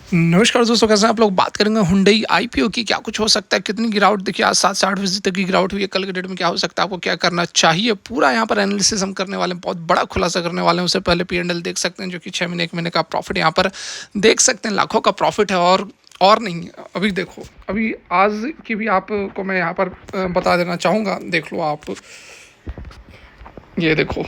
नमस्कार दोस्तों, कैसे हैं आप लोग। बात करेंगे हुंडई आईपीओ की। क्या कुछ हो सकता है, कितनी गिरावट देखिए, आज 7 से 8% तक की गिरावट हुई है। कल के डेट में क्या हो सकता है, आपको क्या करना चाहिए, पूरा यहाँ पर एनालिसिस हम करने वाले हैं। बहुत बड़ा खुलासा करने वाले हैं। उससे पहले पी&एल देख सकते हैं, जो कि 6 महीने 1 महीने का प्रॉफिट यहाँ पर देख सकते हैं। लाखों का प्रॉफिट है और नहीं। अभी देखो, अभी आज की भी आपको मैं यहाँ पर बता देना चाहूँगा। देख लो आप, ये देखो,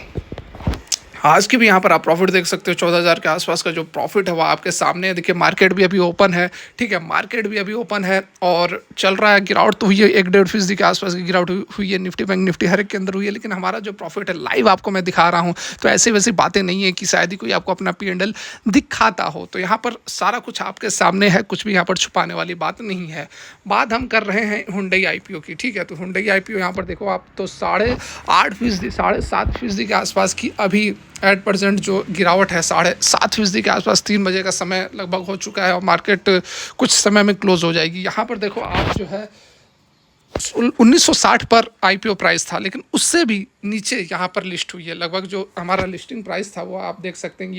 आज की भी यहाँ पर आप प्रॉफिट देख सकते हो। 14,000 के आसपास का जो प्रॉफिट है वो आपके सामने है। देखिए, मार्केट भी अभी ओपन है, ठीक है, मार्केट भी अभी ओपन है और चल रहा है। गिरावट तो हुई है, 1-1.5% के आसपास की गिरावट हुई है। निफ्टी बैंक निफ्टी हर एक के अंदर हुई है, लेकिन हमारा जो प्रॉफिट है लाइव आपको मैं दिखा रहा हूँ। तो ऐसी वैसी बातें नहीं है कि शायद ही कोई आपको अपना पी&एल दिखाता हो। तो यहाँ पर सारा कुछ आपके सामने है, कुछ भी यहाँ पर छुपाने वाली बात नहीं है। बात हम कर रहे हैं हुंडई आईपीओ की, ठीक है। तो हुंडई आईपीओ यहाँ पर देखो आप, तो 8.5%, 7.5% के आसपास की अभी 8% जो गिरावट है, 7.5% के आसपास। 3 बजे का समय लगभग हो चुका है और मार्केट कुछ समय में क्लोज हो जाएगी। यहाँ पर देखो आप, जो है 1960 पर आईपीओ प्राइस था, लेकिन उससे भी नीचे यहाँ पर लिस्ट हुई है। लगभग जो हमारा लिस्टिंग प्राइस था वो आप देख सकते हैं,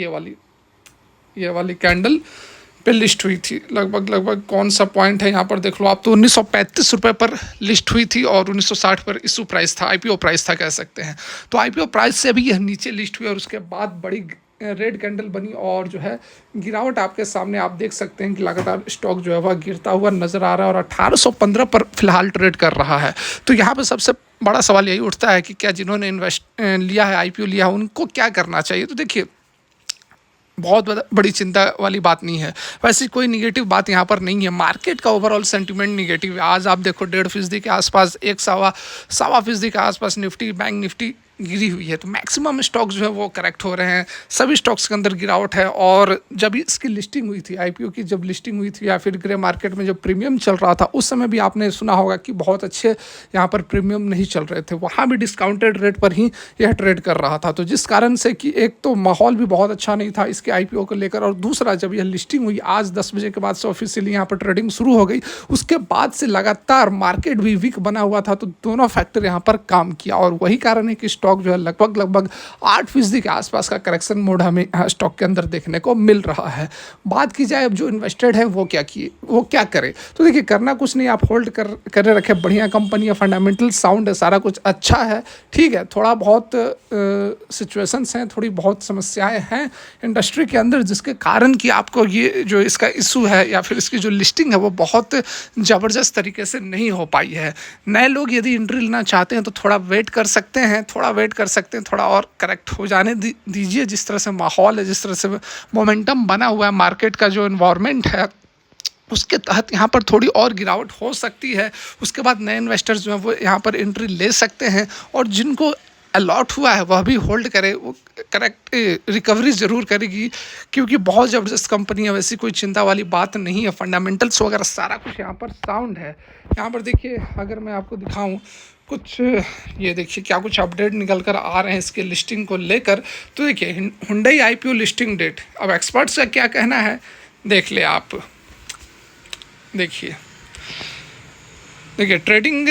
ये वाली कैंडल पे लिस्ट हुई थी। लगभग कौन सा पॉइंट है यहाँ पर देख लो आप, तो 1935 रुपये पर लिस्ट हुई थी और 1960 पर इशू प्राइस था, आईपीओ प्राइस था कह सकते हैं। तो आईपीओ प्राइस से भी यह नीचे लिस्ट हुई और उसके बाद बड़ी रेड कैंडल बनी और जो है गिरावट आपके सामने आप देख सकते हैं कि लगातार स्टॉक जो है वह गिरता हुआ नजर आ रहा है और 1815 पर फिलहाल ट्रेड कर रहा है। तो यहाँ पर सबसे बड़ा सवाल यही उठता है कि क्या जिन्होंने इन्वेस्ट लिया है, आईपीओ लिया है, उनको क्या करना चाहिए। तो देखिए, बहुत बड़ी चिंता वाली बात नहीं है। वैसे कोई निगेटिव बात यहाँ पर नहीं है। मार्केट का ओवरऑल सेंटीमेंट निगेटिव है। आज आप देखो 1.5% के आसपास, 1 सवा 1.25% के आसपास निफ्टी बैंक निफ्टी गिरी हुई है। तो मैक्सिमम स्टॉक्स जो है वो करेक्ट हो रहे हैं। सभी स्टॉक्स के अंदर गिरावट है। और जब इसकी लिस्टिंग हुई थी, आईपीओ की जब लिस्टिंग हुई थी, या फिर ग्रे मार्केट में जब प्रीमियम चल रहा था, उस समय भी आपने सुना होगा कि बहुत अच्छे यहाँ पर प्रीमियम नहीं चल रहे थे। वहाँ भी डिस्काउंटेड रेट पर ही यह ट्रेड कर रहा था। तो जिस कारण से कि एक तो माहौल भी बहुत अच्छा नहीं था इसके आईपीओ को लेकर, और दूसरा जब यह लिस्टिंग हुई आज 10 बजे के बाद से ऑफिशियली यहाँ पर ट्रेडिंग शुरू हो गई, उसके बाद से लगातार मार्केट भी वीक बना हुआ था। तो दोनों फैक्टर यहाँ पर काम किया और वही कारण है कि स्टॉक जो है लगभग 8% के आसपास का करेक्शन मोड हमें स्टॉक के अंदर देखने को मिल रहा है। बात की जाए अब जो इन्वेस्टेड है वो क्या करे, तो देखिए, करना कुछ नहीं, आप होल्ड करे रखे। बढ़िया कंपनी है, फंडामेंटल साउंड है, सारा कुछ अच्छा है, ठीक है। थोड़ा बहुत सिचुएशंस हैं, थोड़ी बहुत समस्याएं हैं इंडस्ट्री के अंदर, जिसके कारण कि आपको ये जो इसका इशू है या फिर इसकी जो लिस्टिंग है वो बहुत ज़बरदस्त तरीके से नहीं हो पाई है। नए लोग यदि एंट्री लेना चाहते हैं तो थोड़ा वेट कर सकते हैं, थोड़ा और करेक्ट हो जाने दीजिए। जिस तरह से माहौल है, जिस तरह से मोमेंटम बना हुआ है, मार्केट का जो इन्वायरमेंट है, उसके तहत यहाँ पर थोड़ी और गिरावट हो सकती है। उसके बाद नए इन्वेस्टर्स जो हैं वो यहाँ पर एंट्री ले सकते हैं, और जिनको अलॉट हुआ है वह भी होल्ड करे। वो करेक्ट रिकवरी ज़रूर करेगी, क्योंकि बहुत ज़बरदस्त कंपनी है। वैसी कोई चिंता वाली बात नहीं है। फंडामेंटल्स वगैरह सारा कुछ यहाँ पर साउंड है। यहाँ पर देखिए, अगर मैं आपको दिखाऊँ कुछ, ये देखिए क्या कुछ अपडेट निकल कर आ रहे हैं इसके लिस्टिंग को लेकर। तो देखिए, हुंडई आईपीओ लिस्टिंग डेट, अब एक्सपर्ट्स का क्या कहना है देख ले आप। देखिए, ट्रेडिंग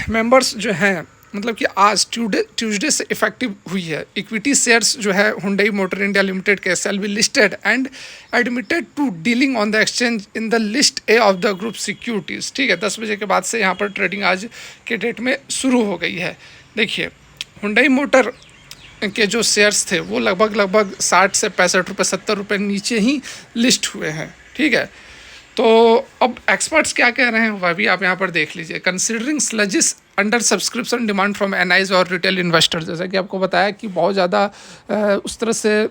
मेंबर्स जो हैं, मतलब कि आज ट्यूसडे से इफेक्टिव हुई है। इक्विटी शेयर्स जो है हुंडई मोटर इंडिया लिमिटेड के shall be listed and admitted to dealing on the exchange in the list A of the group securities, ठीक है। 10 बजे के बाद से यहाँ पर ट्रेडिंग आज के डेट में शुरू हो गई है। देखिए, हुंडई मोटर के जो शेयर्स थे वो लगभग 60 से 65 रुपये, 70 रुपये नीचे ही लिस्ट हुए हैं, ठीक है। तो अब एक्सपर्ट्स क्या कह रहे हैं वह भी आप यहाँ पर देख लीजिए। Considering sluggish under subscription demand from NIIs और रिटेल इन्वेस्टर्स, जैसा कि आपको बताया कि बहुत ज़्यादा उस तरह से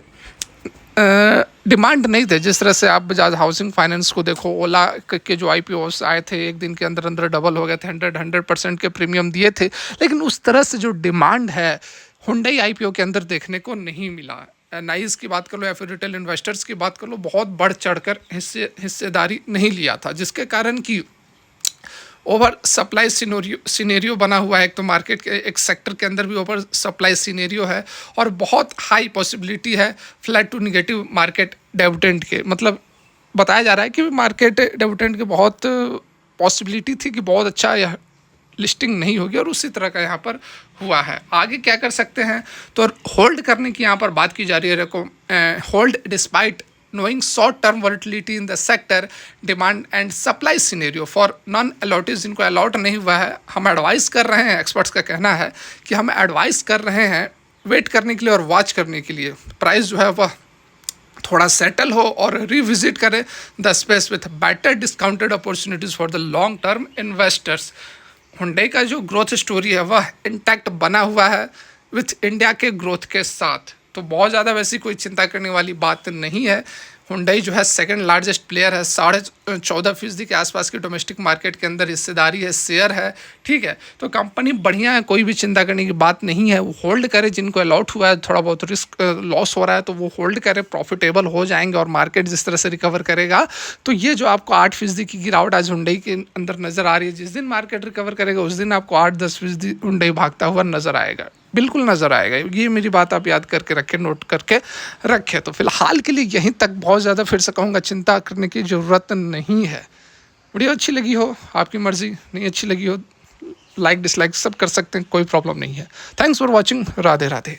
डिमांड नहीं थे। जिस तरह से आप बजाज हाउसिंग फाइनेंस को देखो, ओला के जो आईपीओ आए थे एक दिन के अंदर अंदर डबल हो गए थे, 100% के प्रीमियम दिए थे, लेकिन उस तरह से जो डिमांड है हुंडई आईपीओ के अंदर देखने को नहीं मिला। नाइस की बात कर लो या फिर रिटेल इन्वेस्टर्स की बात कर लो, बहुत बढ़ चढ़कर हिस्सेदारी नहीं लिया था, जिसके कारण कि ओवर सप्लाई सिनेरियो बना हुआ है। एक तो मार्केट के एक सेक्टर के अंदर भी ओवर सप्लाई सिनेरियो है और बहुत हाई पॉसिबिलिटी है flat to negative market dividend के। मतलब बताया जा रहा है कि मार्केट डिविडेंड के बहुत पॉसिबिलिटी थी कि बहुत अच्छा यह लिस्टिंग नहीं होगी, और उसी तरह का यहाँ पर हुआ है। आगे क्या कर सकते हैं, तो होल्ड करने की यहाँ पर बात की जा रही है। Hold despite knowing short-term volatility in the sector, demand and supply scenario for non-allottees जिनको अलॉट नहीं हुआ है, हम एडवाइस कर रहे हैं, एक्सपर्ट्स का कहना है कि हम एडवाइस कर रहे हैं वेट करने के लिए और वॉच करने के लिए, प्राइस जो है वह थोड़ा सेटल हो और रिविजिट करें the space with better discounted opportunities for the long term investors. Hyundai का जो ग्रोथ स्टोरी है वह इंटैक्ट बना हुआ है विथ इंडिया के ग्रोथ के साथ, तो बहुत ज़्यादा वैसी कोई चिंता करने वाली बात नहीं है। हुंडई जो है सेकंड लार्जेस्ट प्लेयर है, 14.5% के आसपास की डोमेस्टिक मार्केट के अंदर हिस्सेदारी है, शेयर है, ठीक है। तो कंपनी बढ़िया है, कोई भी चिंता करने की बात नहीं है। वो होल्ड करे, जिनको अलॉट हुआ है, थोड़ा बहुत रिस्क लॉस हो रहा है तो वो होल्ड करे, प्रॉफिटेबल हो जाएंगे और मार्केट जिस तरह से रिकवर करेगा तो ये जो आपको 8% की गिरावट आज हुंडई के अंदर नज़र आ रही है, जिस दिन मार्केट रिकवर करेगा उस दिन आपको 8-10% हुंडई भागता हुआ नज़र आएगा, बिल्कुल नज़र आएगा। ये मेरी बात आप याद करके रखें, नोट करके रखें। तो फिलहाल के लिए यहीं तक, बहुत ज़्यादा फिर से कहूँगा चिंता करने की ज़रूरत नहीं है। वीडियो अच्छी लगी हो आपकी मर्ज़ी, नहीं अच्छी लगी हो लाइक डिसलाइक सब कर सकते हैं, कोई प्रॉब्लम नहीं है। Thanks for watching, Radhe Radhe.